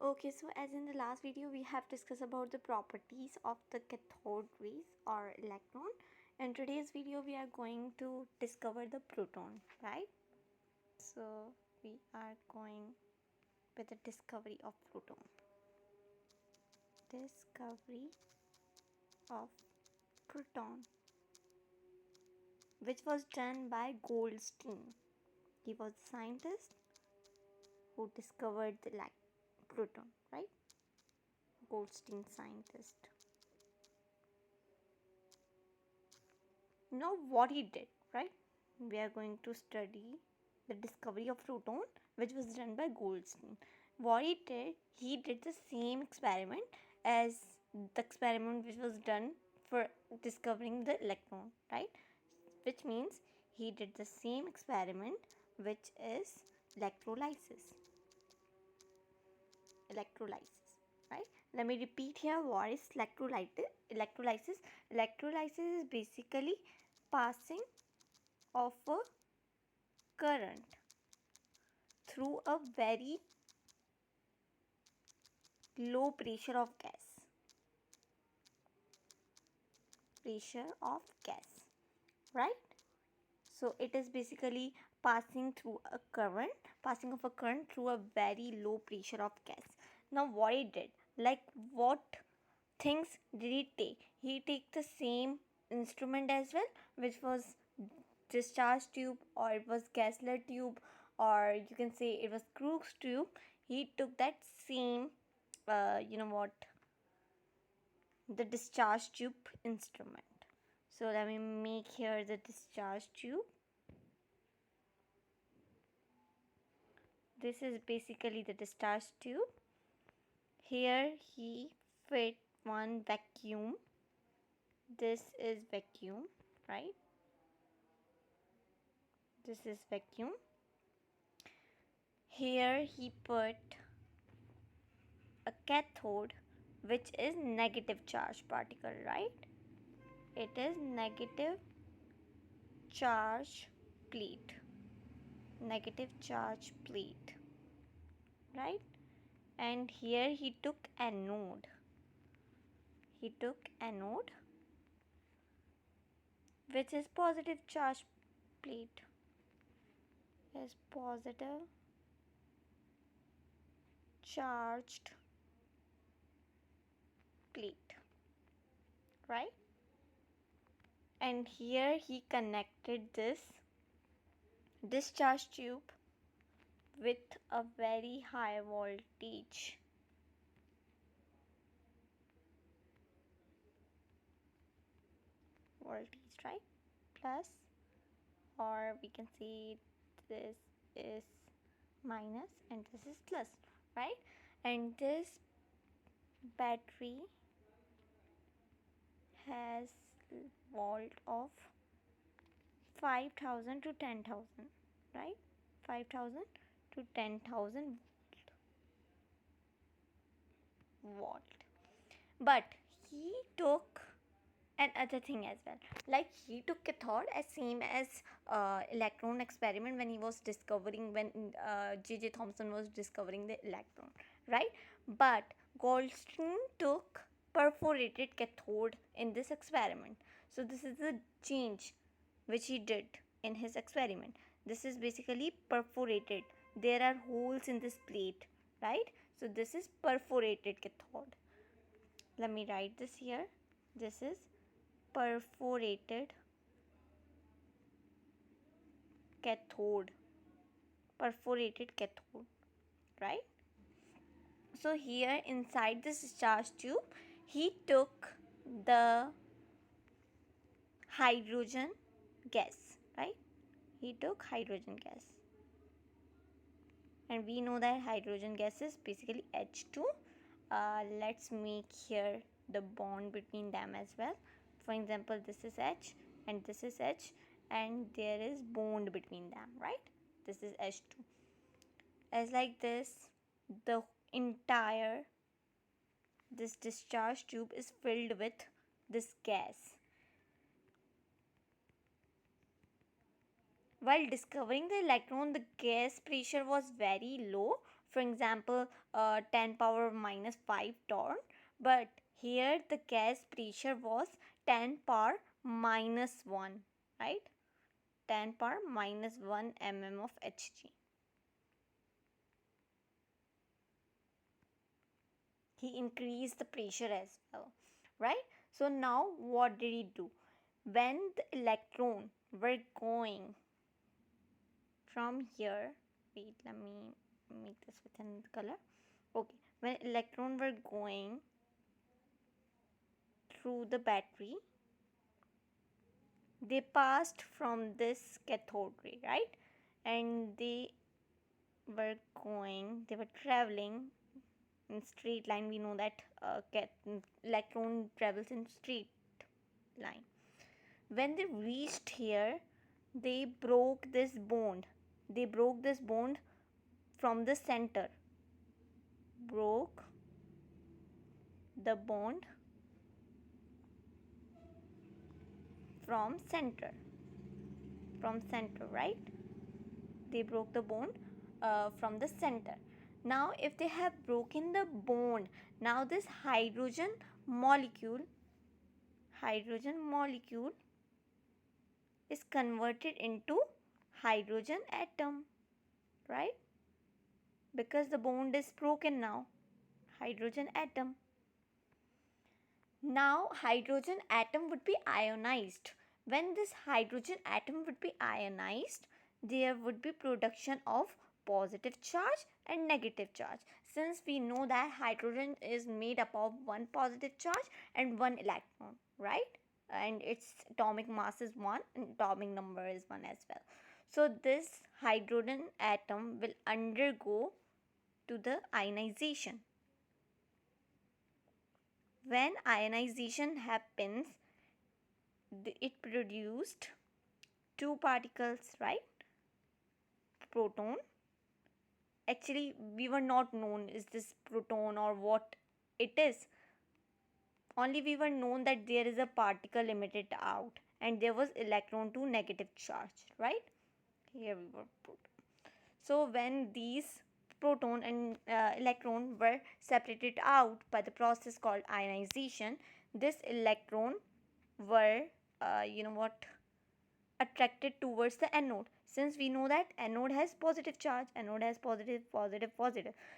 Okay, so as in the last video, we have discussed about the properties of the cathode rays or electron. In today's video, we are going to discover the proton, right? So we are going with the discovery of proton. Discovery of proton, which was done by Goldstein. He was a scientist who discovered the proton, right? Goldstein scientist. Now what he did, right? We are going to study the discovery of proton, which was done by Goldstein. What he did the same experiment as the experiment which was done for discovering the electron, right? Which means he did the same experiment, which is electrolysis. Electrolysis, right? Let me repeat here. What is electrolysis? Electrolysis is basically passing of a current through a very low pressure of gas. Right? So it is basically passing of a current through a very low pressure of gas. Now what it did, like what things did he take? He take the same instrument as well, which was discharge tube, or it was Kessler tube, or you can say it was Crookes tube. He took that same the discharge tube instrument. So let me make here the discharge tube. This is basically the discharge tube. Here he fit one vacuum. This is vacuum, right? This is vacuum. Here he put a cathode, which is negative charge particle, right? It is negative charge plate. Negative charge plate, right? And here he took anode. Which is positive charge plate. Is positive charged plate, right? And here he connected this discharge tube with a very high voltage. Right? Plus, or we can say this is minus and this is plus, right? And this battery has volt of 5,000 to 10,000, right? 5,000 to 10,000 volt. But he took another thing as well. Like he took cathode as same as electron experiment when he was discovering, when J.J. Thomson was discovering the electron, right? But Goldstein took perforated cathode in this experiment. So this is the change which he did in his experiment. This is basically perforated. There are holes in this plate, right? So this is perforated cathode. Let me write this here. This is perforated cathode. Right? So here inside this discharge tube, he took the hydrogen gas, right? He took hydrogen gas, and we know that hydrogen gas is basically H2. Let's make here the bond between them as well. For example, this is H and this is H, and there is bond between them, right? This is H2. As like this, the entire this discharge tube is filled with this gas. While discovering the electron, the gas pressure was very low, for example 10 power minus 5 torn, but here the gas pressure was 10 power minus 1, right? 10 power minus 1 mm of Hg. He increased the pressure as well, right? So now what did he do? When the electron were going from here, wait, let me make this with another color. Okay, when electron were going through the battery, they passed from this cathode ray, right? And they were traveling in straight line. We know that electron travels in straight line. When they reached here, they broke this bond. They broke this bond from the center. Broke the bond from center. From center, right? They broke the bond from the center. Now if they have broken the bond, now this hydrogen molecule is converted into hydrogen atom, right? Because the bond is broken now. Hydrogen atom. Now hydrogen atom would be ionized. When this hydrogen atom would be ionized, there would be production of positive charge and negative charge. Since we know that hydrogen is made up of one positive charge and one electron, right? And its atomic mass is 1 and atomic number is 1 as well. So this hydrogen atom will undergo to the ionization. When ionization happens, it produced two particles, right? Proton. Actually, we were not known is this proton or what it is. Only we were known that there is a particle emitted out and there was electron to negative charge, right? Here we were proton. So when these proton and electron were separated out by the process called ionization, this electron were attracted towards the anode. Since we know that anode has positive charge, anode has positive,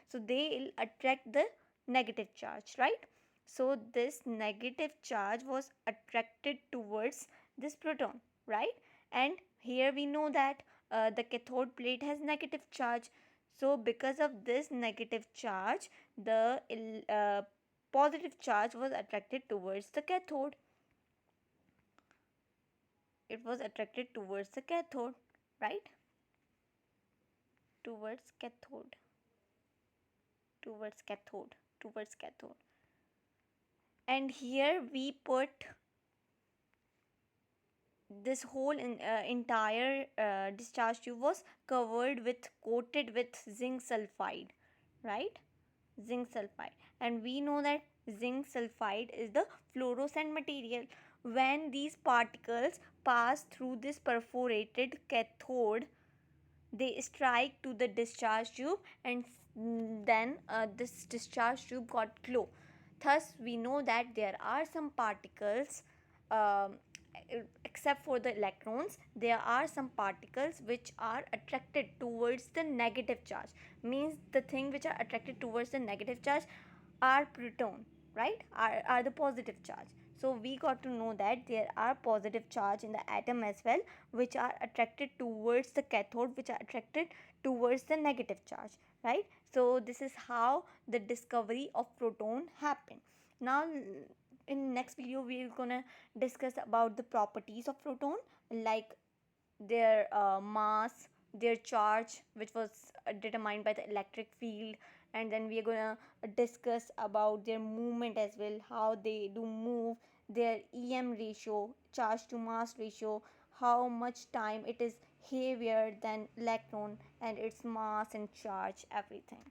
so they will attract the negative charge, right? So this negative charge was attracted towards this proton, right? And here we know that the cathode plate has negative charge. So because of this negative charge, the positive charge was attracted towards the cathode. It was attracted towards the cathode, right? Towards cathode. And here we put this whole entire discharge tube was coated with zinc sulfide, right? Zinc sulfide. And we know that zinc sulfide is the fluorescent material. When these particles pass through this perforated cathode, they strike to the discharge tube, and then this discharge tube got glow. Thus we know that there are some particles, um, except for the electrons, there are some particles which are attracted towards the negative charge. Means the thing which are attracted towards the negative charge are proton, right? Are the positive charge. So we got to know that there are positive charge in the atom as well, which are attracted towards the cathode, which are attracted towards the negative charge, right? So this is how the discovery of proton happened. Now in next video we're gonna discuss about the properties of proton, like their mass, their charge, which was determined by the electric field, and then we are gonna discuss about their movement as well, how they do move, their em ratio, charge to mass ratio, how much time it is heavier than electron, and its mass and charge, everything.